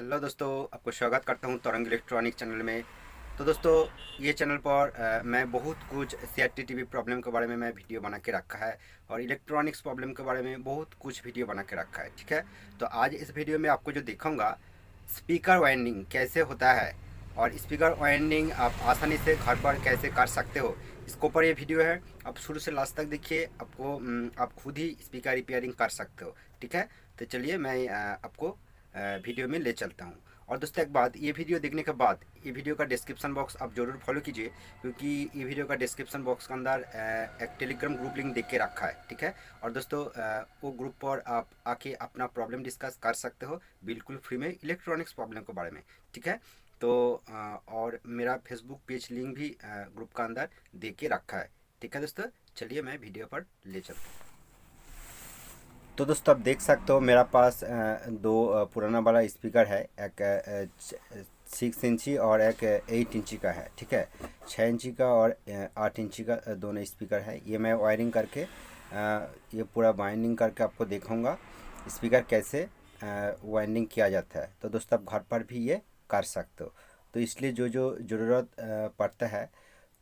Hello दोस्तों, आपको स्वागत करता हूं तरंग इलेक्ट्रॉनिक चैनल में। तो दोस्तों, ये चैनल पर मैं बहुत कुछ CRT टीवी प्रॉब्लम के बारे में मैं वीडियो बना के रखा है और इलेक्ट्रॉनिक्स प्रॉब्लम के बारे में बहुत कुछ वीडियो बना के रखा है। ठीक है, तो आज इस वीडियो में आपको जो दिखाऊंगा स्पीकर वाइंडिंग कैसे होता है और स्पीकर वाइंडिंग आप आसानी से घर पर कैसे कर सकते हो, इसके ऊपर ये वीडियो है। आप शुरू से लास्ट तक देखिए, आपको आप खुद ही स्पीकर रिपेयरिंग कर सकते हो। ठीक है, तो चलिए मैं आपको वीडियो में ले चलता हूँ। और दोस्तों एक बात, ये वीडियो देखने के बाद ये वीडियो का डिस्क्रिप्शन बॉक्स आप ज़रूर फॉलो कीजिए, क्योंकि ये वीडियो का डिस्क्रिप्शन बॉक्स के अंदर एक टेलीग्राम ग्रुप लिंक देख के रखा है। ठीक है, और दोस्तों वो ग्रुप पर आप आके अपना प्रॉब्लम डिस्कस कर सकते हो बिल्कुल फ्री में इलेक्ट्रॉनिक्स प्रॉब्लम के बारे में। ठीक है, तो और मेरा फेसबुक पेज लिंक भी ग्रुप का अंदर दे के रखा है। ठीक है दोस्तों, चलिए मैं वीडियो पर ले चलता हूँ। तो दोस्तों आप देख सकते हो मेरा पास दो पुराना वाला स्पीकर है, एक 6 इंची और एक 8 इंची का है। ठीक है, 6 इंची का और 8 इंची का दोनों स्पीकर है। ये मैं वायरिंग करके ये पूरा वाइंडिंग करके आपको दिखाऊंगा स्पीकर कैसे वाइंडिंग किया जाता है। तो दोस्तों आप घर पर भी ये कर सकते हो। तो इसलिए जो जो ज़रूरत पड़ता है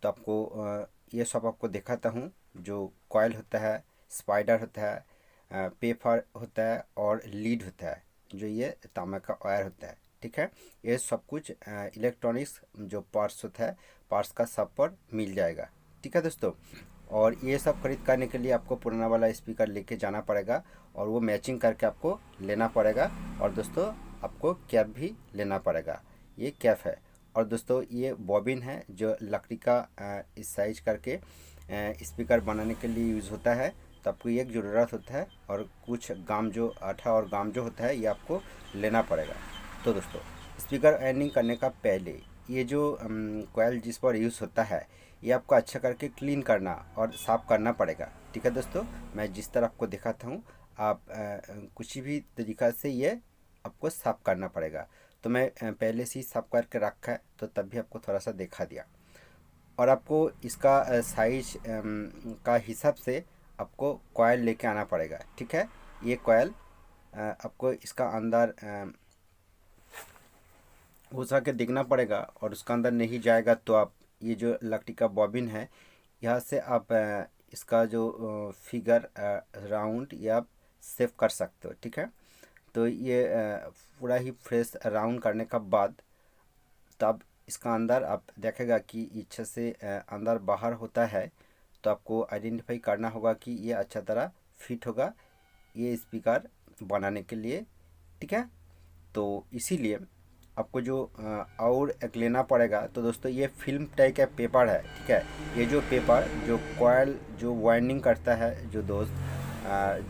तो आपको ये सब आपको दिखाता हूँ। जो कॉइल होता है, स्पाइडर होता है, पेपर होता है और लीड होता है, जो ये तांबे का वायर होता है। ठीक है, ये सब कुछ इलेक्ट्रॉनिक्स जो पार्ट्स होता है, पार्ट्स का सब पर मिल जाएगा। ठीक है दोस्तों, और ये सब खरीद करने के लिए आपको पुराना वाला स्पीकर लेके जाना पड़ेगा और वो मैचिंग करके आपको लेना पड़ेगा। और दोस्तों आपको कैप भी लेना पड़ेगा, ये कैप है। और दोस्तों ये बॉबिन है जो लकड़ी का इस साइज करके स्पीकर बनाने के लिए यूज़ होता है। तो आपको ये एक ज़रूरत होता है और कुछ गाम जो आटा और गाम जो होता है ये आपको लेना पड़ेगा। तो दोस्तों स्पीकर वाइंडिंग करने का पहले ये जो कॉइल जिस पर यूज़ होता है ये आपको अच्छा करके क्लीन करना और साफ़ करना पड़ेगा। ठीक है दोस्तों, मैं जिस तरह आपको दिखाता हूँ आप कुछ भी तरीक़ा से ये आपको साफ़ करना पड़ेगा। तो मैं पहले से ही साफ़ करके रखा है, तो तब भी आपको थोड़ा सा दिखा दिया। और आपको इसका साइज का हिसाब से आपको कॉइल लेके आना पड़ेगा। ठीक है, ये कॉइल आपको इसका अंदर घुसा के देखना पड़ेगा और उसका अंदर नहीं जाएगा तो आप ये जो लकड़ी का बॉबिन है यहाँ से आप इसका जो फिगर राउंड या आप सेव कर सकते हो। ठीक है, तो ये पूरा ही फ्रेश राउंड करने का बाद तब इसका अंदर आप देखेगा कि इच्छा से अंदर बाहर होता है, तो आपको आइडेंटिफाई करना होगा कि ये अच्छा तरह फिट होगा ये स्पीकर बनाने के लिए। ठीक है, तो इसीलिए आपको जो और एक लेना पड़ेगा। तो दोस्तों ये फिल्म टाइप का पेपर है। ठीक है, ये जो पेपर जो कॉइल जो वाइंडिंग करता है, जो दोस्त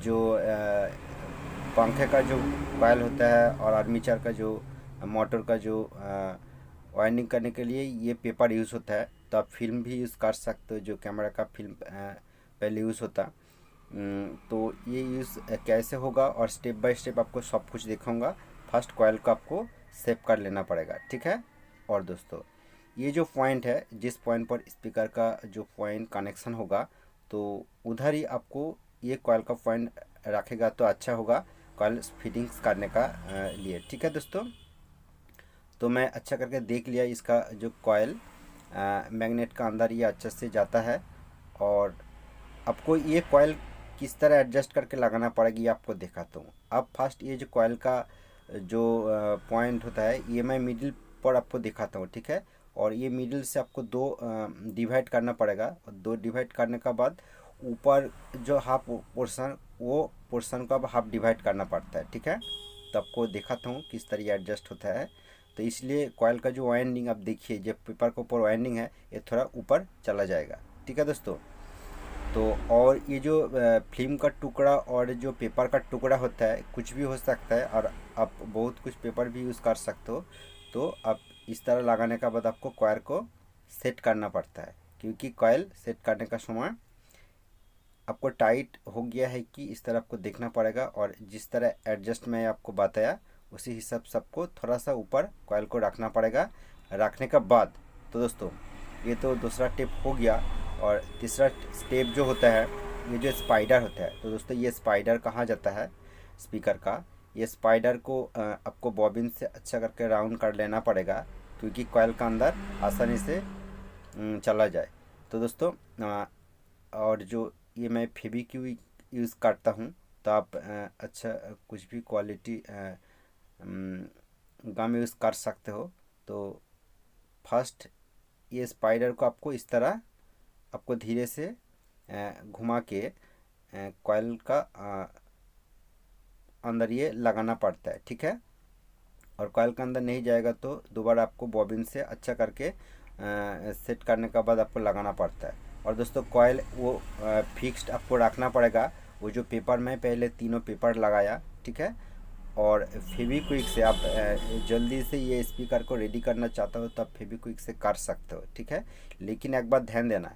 जो पंखे का जो कॉइल होता है और आर्मीचर का जो मोटर का जो वाइंडिंग करने के लिए ये पेपर यूज़ होता है। तो आप फिल्म भी यूज़ कर सकते हो, जो कैमरा का फिल्म पहले यूज़ होता। तो ये यूज़ कैसे होगा और स्टेप बाय स्टेप आपको सब कुछ दिखाऊंगा। फर्स्ट कॉइल को आपको सेव कर लेना पड़ेगा। ठीक है, और दोस्तों ये जो पॉइंट है, जिस पॉइंट पर स्पीकर का जो पॉइंट कनेक्शन होगा तो उधर ही आपको ये कॉइल का पॉइंट रखेगा तो अच्छा होगा कॉइल फिटिंग्स करने का लिए। ठीक है दोस्तों, तो मैं अच्छा करके देख लिया इसका जो कॉइल मैग्नेट का अंदर ये अच्छे से जाता है। और आपको ये कॉइल किस तरह एडजस्ट करके लगाना पड़ेगा ये आपको दिखाता हूँ। अब फर्स्ट ये जो कॉइल का जो पॉइंट होता है ये मैं मिडिल पर आपको दिखाता हूँ। ठीक है, और ये मिडिल से आपको दो डिवाइड करना पड़ेगा और दो डिवाइड करने का बाद ऊपर जो हाफ पोर्शन वो पोर्शन को अब हाफ डिवाइड करना पड़ता है। ठीक है, तो आपको दिखाता हूँ किस तरह एडजस्ट होता है। तो इसलिए कॉइल का जो वाइंडिंग आप देखिए, जब पेपर के ऊपर वाइंडिंग है ये थोड़ा ऊपर चला जाएगा। ठीक है दोस्तों, तो और ये जो फिल्म का टुकड़ा और जो पेपर का टुकड़ा होता है कुछ भी हो सकता है और आप बहुत कुछ पेपर भी यूज़ कर सकते हो। तो आप इस तरह लगाने का बाद आपको कॉइल को सेट करना पड़ता है, क्योंकि कॉइल सेट करने का समय आपको टाइट हो गया है कि इस तरह आपको देखना पड़ेगा। और जिस तरह एडजस्ट मैं आपको बताया उसी हिसाब से आपको थोड़ा सा ऊपर कॉइल को रखना पड़ेगा। रखने का बाद तो दोस्तों ये तो दूसरा टिप हो गया। और तीसरा स्टेप जो होता है ये जो स्पाइडर होता है। तो दोस्तों ये स्पाइडर कहाँ जाता है स्पीकर का, ये स्पाइडर को आपको बॉबिन से अच्छा करके राउंड कर लेना पड़ेगा, क्योंकि कॉइल का अंदर आसानी से चला जाए। तो दोस्तों और जो ये मैं फेविक्विक यूज़ करता हूँ, तो आप अच्छा कुछ भी क्वालिटी गम यूज़ कर सकते हो। तो फर्स्ट ये स्पाइडर को आपको इस तरह आपको धीरे से घुमा के कॉइल का अंदर ये लगाना पड़ता है, ठीक है। और कॉइल के अंदर नहीं जाएगा तो दोबारा आपको बॉबिन से अच्छा करके सेट करने के बाद आपको लगाना पड़ता है। और दोस्तों कॉइल वो फिक्स्ड आपको रखना पड़ेगा। वो जो पेपर में पहले तीनों पेपर लगाया, ठीक है। और फेविक्विक से आप जल्दी से ये स्पीकर को रेडी करना चाहते हो तो आप फेविक्विक से कर सकते हो, ठीक है। लेकिन एक बात ध्यान देना,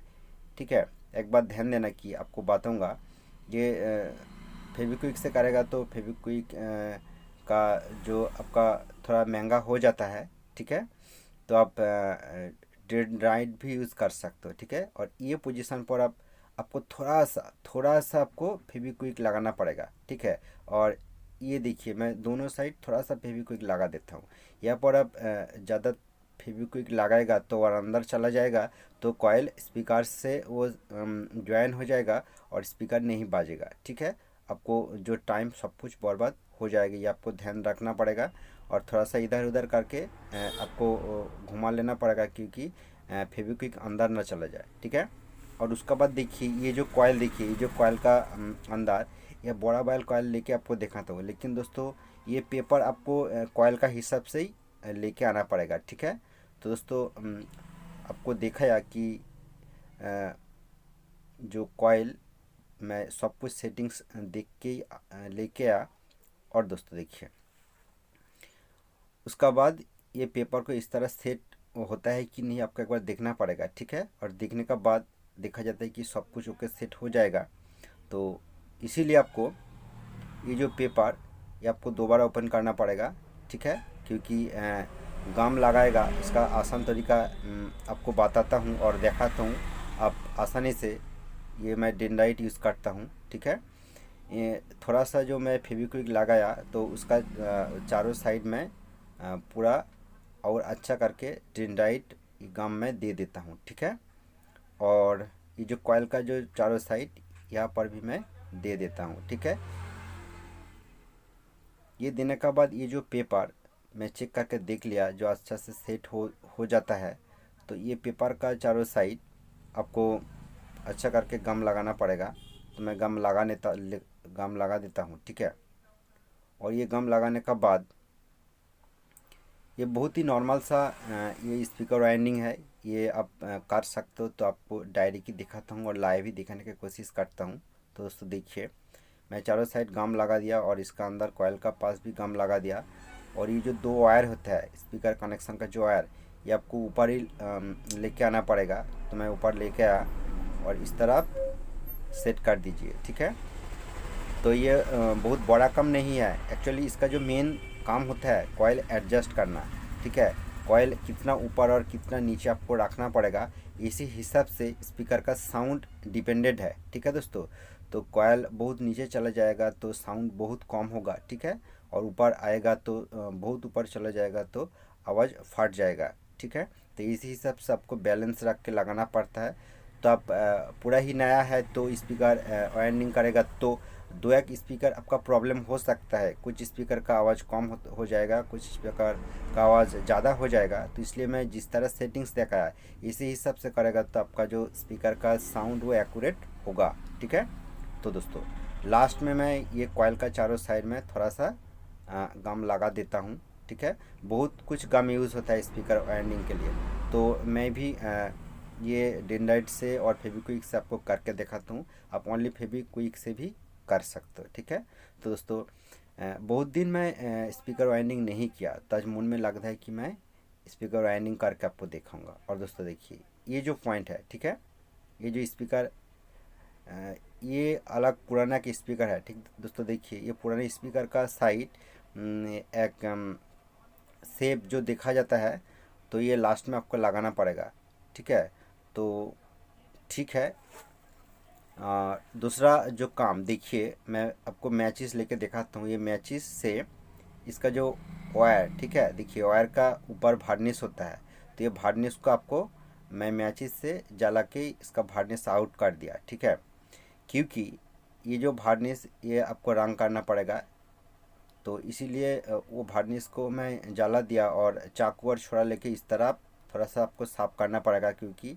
ठीक है, एक बात ध्यान देना कि आपको बताऊंगा, ये फेविक्विक से करेगा तो फेविक्विक का जो आपका थोड़ा महंगा हो जाता है, ठीक है। तो आप डेंड्राइट भी यूज़ कर सकते हो, ठीक है। और ये पोजीशन पर आपको थोड़ा सा आपको फेविक्विक लगाना पड़ेगा, ठीक है। और ये देखिए मैं दोनों साइड थोड़ा सा फेविक्विक लगा देता हूँ। यहाँ पर आप ज़्यादा फेविक्विक लगाएगा तो और अंदर चला जाएगा तो कॉइल स्पीकर से वो ज्वाइन हो जाएगा और स्पीकर नहीं बाजेगा, ठीक है। आपको जो टाइम सब कुछ बर्बाद हो जाएगा, ये आपको ध्यान रखना पड़ेगा। और थोड़ा सा इधर उधर करके आपको घुमा लेना पड़ेगा, क्योंकि फेविक्विक अंदर ना चला जाए, ठीक है। और उसके बाद देखिए ये जो कॉइल, देखिए ये जो कॉइल का अंदर ये बड़ा बैल कॉइल लेके आपको दिखाता हूँ। लेकिन दोस्तों ये पेपर आपको कॉइल का हिसाब से ही लेके आना पड़ेगा, ठीक है। तो दोस्तों आपको दिखाया कि जो कॉइल मैं सब कुछ सेटिंग्स देख के लेके आया। और दोस्तों देखिए उसका बाद ये पेपर को इस तरह सेट होता है कि नहीं आपको एक बार देखना पड़ेगा, ठीक है। और देखने का बाद देखा जाता है कि सब कुछ ओके सेट हो जाएगा। तो इसीलिए आपको ये जो पेपर ये आपको दोबारा ओपन करना पड़ेगा, ठीक है। क्योंकि गम लगाएगा इसका आसान तरीका आपको बताता हूँ और दिखाता हूँ। आप आसानी से ये मैं डेंड्राइट यूज़ करता हूँ, ठीक है। ये थोड़ा सा जो मैं फेविक्विक लगाया तो उसका चारों साइड में पूरा और अच्छा करके डेंड्राइट गम में दे देता हूँ, ठीक है। और ये जो कॉइल का जो चारों साइड यहाँ पर भी मैं दे देता हूँ, ठीक है। ये देने के बाद ये जो पेपर मैं चेक करके देख लिया जो अच्छा से सेट हो जाता है। तो ये पेपर का चारों साइड आपको अच्छा करके गम लगाना पड़ेगा। तो मैं गम लगा देता हूँ, ठीक है। और ये गम लगाने का बाद ये बहुत ही नॉर्मल सा ये स्पीकर वाइंडिंग है, ये आप कर सकते हो। तो आपको डायरी की दिखाता हूँ और लाइव ही दिखाने की कोशिश करता हूँ। तो दोस्तों देखिए मैं चारों साइड गम लगा दिया और इसका अंदर कॉइल का पास भी गम लगा दिया। और ये जो दो वायर होता है स्पीकर कनेक्शन का जो वायर, ये आपको ऊपर ही लेके आना पड़ेगा। तो मैं ऊपर लेके आया और इस तरह आप सेट कर दीजिए, ठीक है। तो ये बहुत बड़ा काम नहीं है एक्चुअली। इसका जो मेन काम होता है कॉइल एडजस्ट करना, ठीक है। कॉइल कितना ऊपर और कितना नीचे आपको रखना पड़ेगा, इसी हिसाब से स्पीकर का साउंड डिपेंडेंट है, ठीक है दोस्तों। तो कॉइल बहुत नीचे चला जाएगा तो साउंड बहुत कम होगा, ठीक है। और ऊपर आएगा तो बहुत ऊपर चला जाएगा तो आवाज़ फट जाएगा, ठीक है। तो इसी हिसाब से आपको बैलेंस रख के लगाना पड़ता है। तो आप पूरा ही नया है तो स्पीकर वाइंडिंग करेगा तो दो एक स्पीकर आपका प्रॉब्लम हो सकता है। कुछ स्पीकर का आवाज़ कम हो जाएगा, कुछ स्पीकर का आवाज़ ज़्यादा हो जाएगा। तो इसलिए मैं जिस तरह सेटिंग्स देखा है इसी हिसाब से करेगा तो आपका जो स्पीकर का साउंड वो एक्यूरेट होगा, ठीक है। तो दोस्तों लास्ट में मैं ये कॉइल का चारों साइड में थोड़ा सा गम लगा देता हूँ, ठीक है। बहुत कुछ गम यूज़ होता है स्पीकर वाइंडिंग के लिए। तो मैं भी ये डेंड्राइट से और फेविक्विक से आपको करके दिखाता हूँ। आप ओनली फेविक्विक से भी कर सकते हो, ठीक है। तो दोस्तों बहुत दिन मैं स्पीकर वाइंडिंग नहीं किया, तो आज मन में लग रहा है कि मैं स्पीकर वाइंडिंग करके आपको दिखाऊंगा। और दोस्तों देखिए ये जो पॉइंट है, ठीक है, ये जो स्पीकर ये अलग पुराना के स्पीकर है, ठीक दोस्तों। देखिए ये पुराने स्पीकर का साइड एक शेप जो देखा जाता है तो ये लास्ट में आपको लगाना पड़ेगा, ठीक है। तो ठीक है दूसरा जो काम देखिए, मैं आपको मैचिस लेके दिखाता हूँ। ये मैचिस से इसका जो वायर, ठीक है, देखिए वायर का ऊपर वार्निश होता है, तो ये वार्निश को आपको मैं मैचिस से जला के इसका वार्निश आउट कर दिया, ठीक है। क्योंकि ये जो वार्निश ये आपको रंग करना पड़ेगा, तो इसीलिए वो वार्निश को मैं जला दिया और चाकू और छुरा लेके इस तरह थोड़ा सा आपको साफ करना पड़ेगा। क्योंकि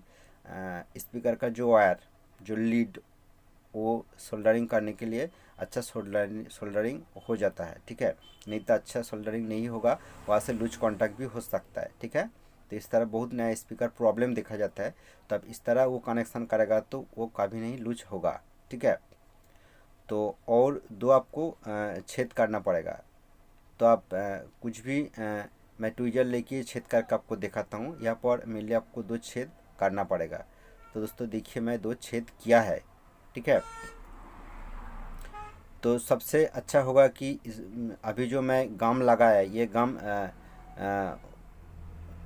स्पीकर का जो वायर, जो लीड, वो सोल्डरिंग करने के लिए अच्छा सोल्डरिंग हो जाता है, ठीक है। नहीं तो अच्छा सोल्डरिंग नहीं होगा, वहाँ से लूज कॉन्टैक्ट भी हो सकता है, ठीक है। तो इस तरह बहुत नया स्पीकर प्रॉब्लम देखा जाता है, तो अब इस तरह वो कनेक्शन करेगा तो वो कभी नहीं लूज होगा, ठीक है। तो और दो आपको छेद करना पड़ेगा। तो आप कुछ भी मैं ट्वीजर लेके छेद करके आपको दिखाता हूँ। यहाँ पर मेनली आपको दो छेद करना पड़ेगा। तो दोस्तों देखिए, मैं दो छेद किया है, ठीक है। तो सबसे अच्छा होगा कि अभी जो मैं गम लगाया है, ये गम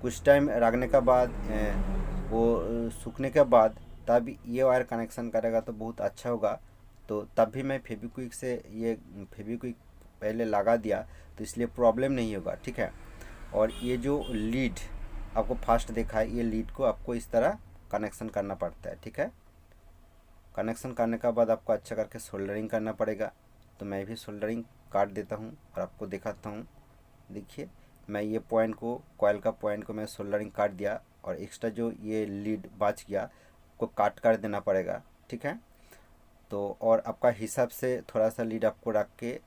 कुछ टाइम रखने के बाद वो सूखने के बाद तब ये वायर कनेक्शन करेगा तो बहुत अच्छा होगा। तो तब भी मैं फेविक्विक से ये फेविक्विक पहले लगा दिया, तो इसलिए प्रॉब्लम नहीं होगा, ठीक है। और ये जो लीड आपको फास्ट देखा है, ये लीड को आपको इस तरह कनेक्शन करना पड़ता है, ठीक है। कनेक्शन करने के बाद आपको अच्छा करके सोल्डरिंग करना पड़ेगा। तो मैं भी सोल्डरिंग काट देता हूँ और आपको दिखाता हूँ। देखिए, मैं ये पॉइंट को, कॉइल का पॉइंट को मैं सोल्डरिंग काट दिया, और एक्स्ट्रा जो ये लीड बच गया को काट कर देना पड़ेगा, ठीक है। तो और आपका हिसाब से थोड़ा सा लीड आपको रख के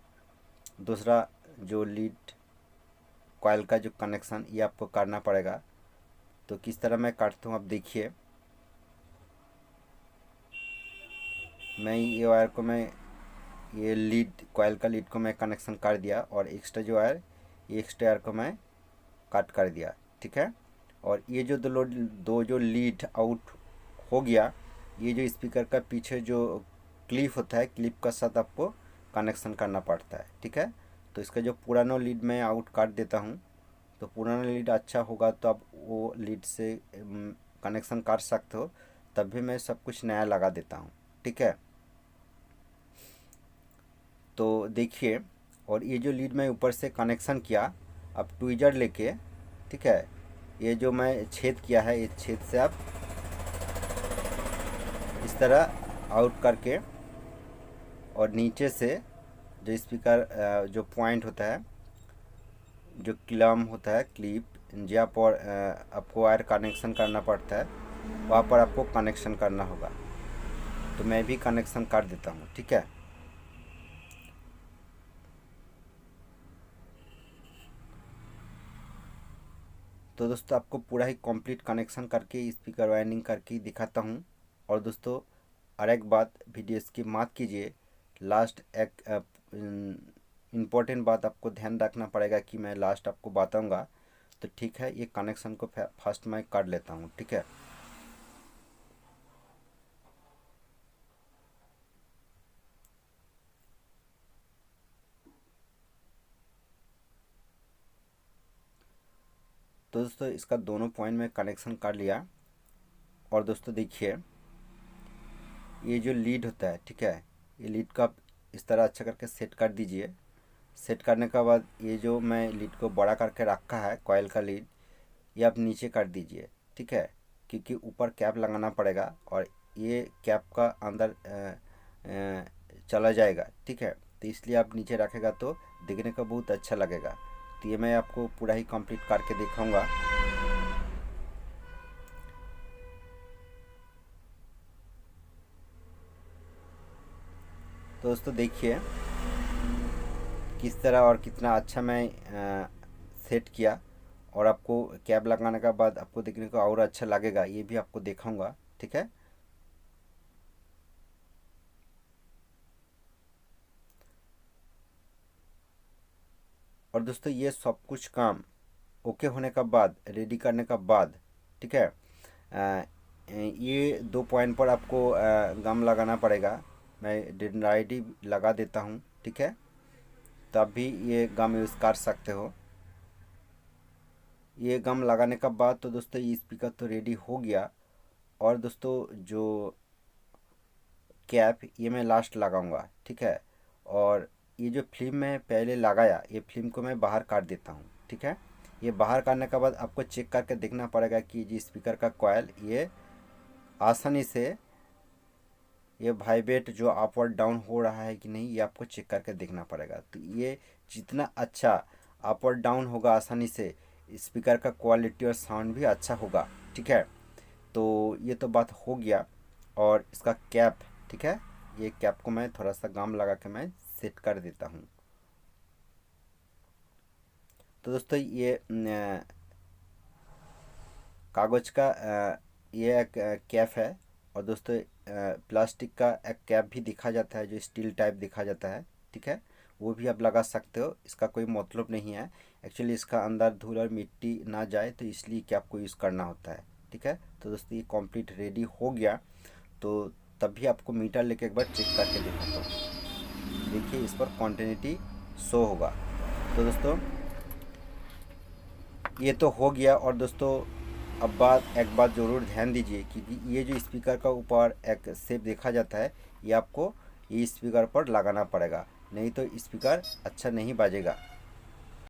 दूसरा जो लीड कॉइल का जो कनेक्शन ये आपको करना पड़ेगा। तो किस तरह मैं काटता हूँ आप देखिए। मैं ये वायर को मैं ये लीड कॉइल का लीड को मैं कनेक्शन कर दिया, और एक्स्ट्रा जो वायर, ये एक्स्ट्रा वायर को मैं काट कर दिया, ठीक है। और ये जो दो जो लीड आउट हो गया, ये जो स्पीकर का पीछे जो क्लिप होता है, क्लिप का साथ आपको कनेक्शन करना पड़ता है, ठीक है। तो इसका जो पुराना लीड मैं आउट काट देता हूँ। तो पुराना लीड अच्छा होगा तो आप वो लीड से कनेक्शन कर सकते हो। तब भी मैं सब कुछ नया लगा देता हूँ, ठीक है। तो देखिए, और ये जो लीड मैं ऊपर से कनेक्शन किया, अब ट्वीजर लेके, ठीक है, ये जो मैं छेद किया है, इस छेद से आप इस तरह आउट करके, और नीचे से जो स्पीकर जो पॉइंट होता है, जो क्लम होता है, क्लिप, जहाँ पर आपको वायर कनेक्शन करना पड़ता है, वहाँ पर आपको कनेक्शन करना होगा। तो मैं भी कनेक्शन कर देता हूँ, ठीक है। तो दोस्तों आपको पूरा ही कंप्लीट कनेक्शन करके स्पीकर वायरिंग करके दिखाता हूँ। और दोस्तों, और एक बात, वीडियो स्किप मत कीजिए। लास्ट एक इम्पोर्टेंट बात आपको ध्यान रखना पड़ेगा कि मैं लास्ट आपको बताऊंगा। तो ठीक है, ये कनेक्शन को फर्स्ट मैं कर लेता हूँ, ठीक है। तो दोस्तों इसका दोनों पॉइंट में कनेक्शन कर लिया। और दोस्तों देखिए, ये जो लीड होता है, ठीक है, ये लीड को आप इस तरह अच्छा करके सेट कर दीजिए। सेट करने के बाद ये जो मैं लीड को बड़ा करके रखा है, कॉइल का लीड, ये आप नीचे कर दीजिए, ठीक है। क्योंकि ऊपर कैप लगाना पड़ेगा और ये कैप का अंदर चला जाएगा, ठीक है। तो इसलिए आप नीचे रखेगा तो दिखने का बहुत अच्छा लगेगा। तो ये मैं आपको पूरा ही कंप्लीट करके दिखाऊंगा। तो दोस्तों देखिए किस तरह और कितना अच्छा मैं सेट किया। और आपको कैप लगाने के बाद आपको देखने को और अच्छा लगेगा, ये भी आपको दिखाऊंगा, ठीक है। और दोस्तों ये सब कुछ काम ओके होने का बाद, रेडी करने का बाद, ठीक है, ये दो पॉइंट पर आपको गम लगाना पड़ेगा। मैं डेंड्राइटी लगा देता हूँ, ठीक है। तब भी ये गम यूज़ कर सकते हो। ये गम लगाने का बाद तो दोस्तों ये स्पीकर तो रेडी हो गया। और दोस्तों जो कैप ये मैं लास्ट लगाऊंगा, ठीक है। और ये जो फिल्म मैं पहले लगाया, ये फिल्म को मैं बाहर काट देता हूँ, ठीक है। ये बाहर काटने के बाद आपको चेक करके देखना पड़ेगा कि जी स्पीकर का कॉइल ये आसानी से ये वाइब्रेट जो अप और डाउन हो रहा है कि नहीं, ये आपको चेक करके देखना पड़ेगा। तो ये जितना अच्छा अप और डाउन होगा आसानी से, स्पीकर का क्वालिटी और साउंड भी अच्छा होगा, ठीक है। तो ये तो बात हो गया। और इसका कैप, ठीक है, ये कैप को मैं थोड़ा सा गाम लगा के मैं सेट कर देता हूँ। तो दोस्तों ये कागज़ का ये एक कैप है। और दोस्तों प्लास्टिक का एक कैप भी दिखा जाता है जो स्टील टाइप दिखा जाता है, ठीक है। वो भी आप लगा सकते हो, इसका कोई मतलब नहीं है। एक्चुअली इसका अंदर धूल और मिट्टी ना जाए तो इसलिए कैप को यूज़ करना होता है, ठीक है। तो दोस्तों ये कंप्लीट रेडी हो गया। तो तभी आपको मीटर लेके एक बार चेक करके दिखाता हूँ। देखिए इस पर क्वांटिटी शो होगा। तो दोस्तों ये तो हो गया। और दोस्तों अब एक बात ज़रूर ध्यान दीजिए कि ये जो स्पीकर का ऊपर एक शेप देखा जाता है, ये आपको ये स्पीकर पर लगाना पड़ेगा, नहीं तो स्पीकर अच्छा नहीं बाजेगा।